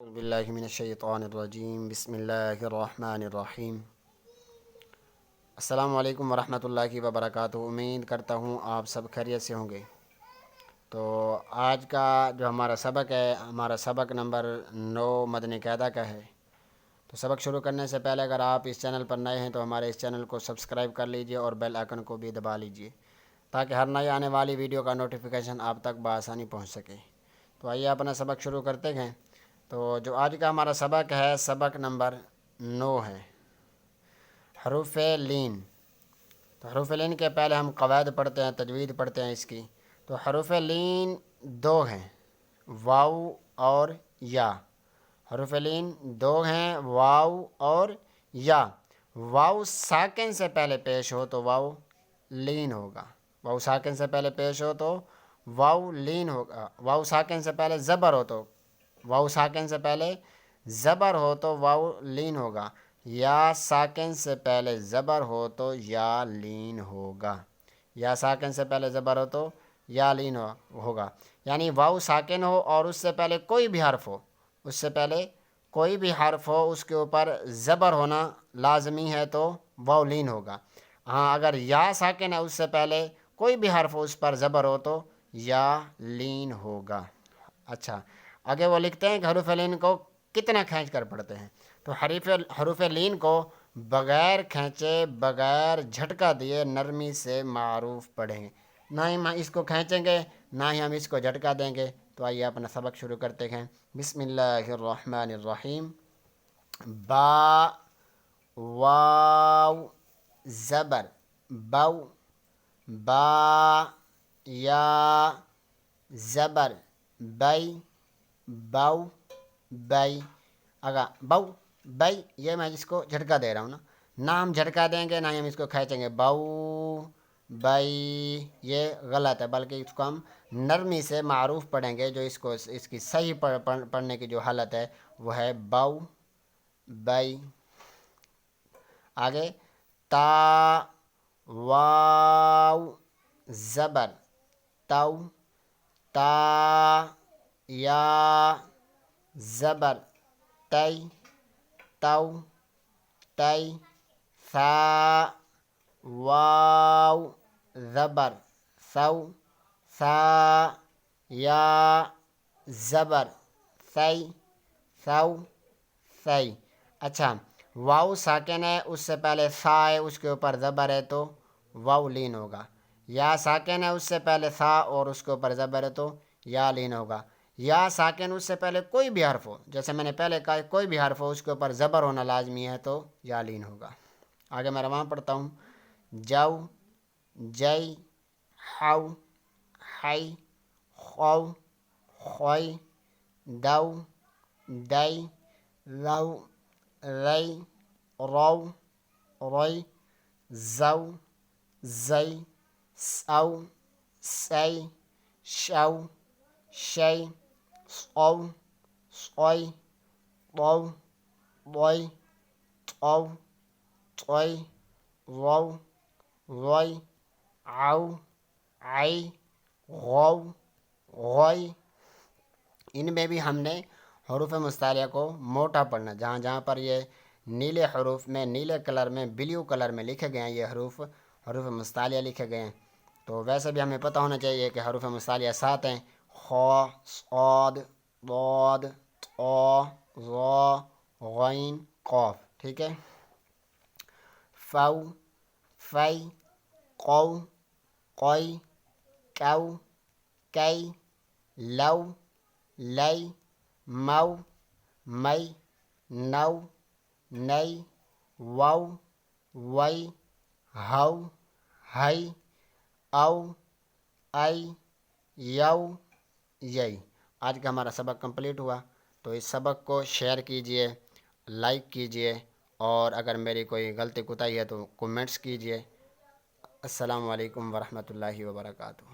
اعوذ باللہ من الشیطان الرجیم بسم اللہ الرحمن الرحیم۔ السلام علیکم ورحمۃ اللہ وبرکاتہ۔ امید کرتا ہوں آپ سب خیریت سے ہوں گے۔ تو آج کا جو ہمارا سبق ہے، ہمارا سبق نمبر 9 مدنی قاعدہ کا ہے۔ تو سبق شروع کرنے سے پہلے اگر آپ اس چینل پر نئے ہیں تو ہمارے اس چینل کو سبسکرائب کر لیجئے اور بیل آئکن کو بھی دبا لیجئے تاکہ ہر نئی آنے والی ویڈیو کا نوٹیفیکیشن آپ تک بآسانی پہنچ سکے۔ تو آئیے اپنا سبق شروع کرتے ہیں۔ تو جو آج کا ہمارا سبق ہے، سبق نمبر 9 ہے، حروف لین۔ تو حروف لین کے پہلے ہم قواعد پڑھتے ہیں، تجوید پڑھتے ہیں اس کی۔ تو حروف لین 2 ہیں، واو اور یا۔ حروف لین 2 ہیں، واو اور یا۔ واو ساکن سے پہلے پیش ہو تو واو لین ہوگا۔ واو ساکن سے پہلے پیش ہو تو واو لین ہوگا۔ واو ساکن سے پہلے زبر ہو تو واو لین ہوگا۔ یا ساکن سے پہلے زبر ہو تو یا لین ہوگا۔ یا ساکن سے پہلے زبر ہو تو یا لین ہوگا، یعنی واو ساکن ہو اور اس سے پہلے کوئی بھی حرف ہو، اس کے اوپر زبر ہونا لازمی ہے تو واو لین ہوگا۔ ہاں، اگر یا ساکن ہے، اس سے پہلے کوئی بھی حرف ہو، اس پر زبر ہو تو یا لین ہوگا۔ اچھا، آگے وہ لکھتے ہیں کہ حروف لین کو کتنا کھینچ کر پڑھتے ہیں۔ تو حروف لین کو بغیر کھینچے، بغیر جھٹکا دیے نرمی سے معروف پڑھیں۔ نہ ہی ہم اس کو کھینچیں گے، نہ ہی ہم اس کو جھٹکا دیں گے۔ تو آئیے اپنا سبق شروع کرتے ہیں۔ بسم اللہ الرحمن الرحیم۔ با، واو زبر بو، با، یا زبر بئی، بو بئی۔ اگر بو بئی، یہ میں اس کو جھٹکا دے رہا ہوں نہ ہم جھٹکا دیں گے، نہ ہی ہم اس کو کھینچیں گے۔ بو بئی، یہ غلط ہے، بلکہ اس کو ہم نرمی سے معروف پڑھیں گے۔ جو اس کی صحیح پڑھنے کی جو حالت ہے وہ ہے بو بئی۔ آگے تا، واو زبر تو، تا، یا زبر تی، تو تی۔ ثا، واو زبر ثو، ثا، یا زبر ثی، ثو ثی۔ اچھا، واو ساکن ہے، اس سے پہلے ثا ہے، اس کے اوپر زبر ہے تو واو لین ہوگا۔ یا ساکن ہے، اس سے پہلے ثا اور اس کے اوپر زبر ہے تو یا لین ہوگا۔ یا ساکن اس سے پہلے کوئی بھی حرف ہو، جیسے میں نے پہلے کہا کوئی بھی حرف ہو، اس کے اوپر زبر ہونا لازمی ہے تو یا لین ہوگا۔ آگے میں رواں پڑھتا ہوں۔ جو، جئی، حو، حی، خو، خوئی، دو، دئی، رو، رئی، رو، روئی، زو، زئی، سو، سئی، شو، شئی، صو، صوئی، طو، طوئی، طو، طوئی، رو، روئی، عو، عئی، غو، غوئی۔ ان میں بھی ہم نے حروف مستعلیہ کو موٹا پڑھنا، جہاں جہاں پر یہ نیلے حروف میں، نیلے کلر میں، بلیو کلر میں لکھے گئے ہیں، یہ حروف مستعلیہ لکھے گئے ہیں۔ تو ویسے بھی ہمیں پتہ ہونا چاہیے کہ حروف مستعلیہ 7 ہیں: خ، صاد، ضاد، طا، ظا، غین، قاف۔ ٹھیک ہے۔ فو، فی، قو، قوئی، کو، کئی، لو، لئی، مو، مئی، نو، نئی، وو، وئی، ہو، ہئی، او، ای، یو، یئی۔ آج کا ہمارا سبق کمپلیٹ ہوا۔ تو اس سبق کو شیئر کیجئے، لائک کیجئے، اور اگر میری کوئی غلطی کوتاہی ہے تو کومنٹس کیجئے۔ السلام علیکم ورحمۃ اللہ وبرکاتہ۔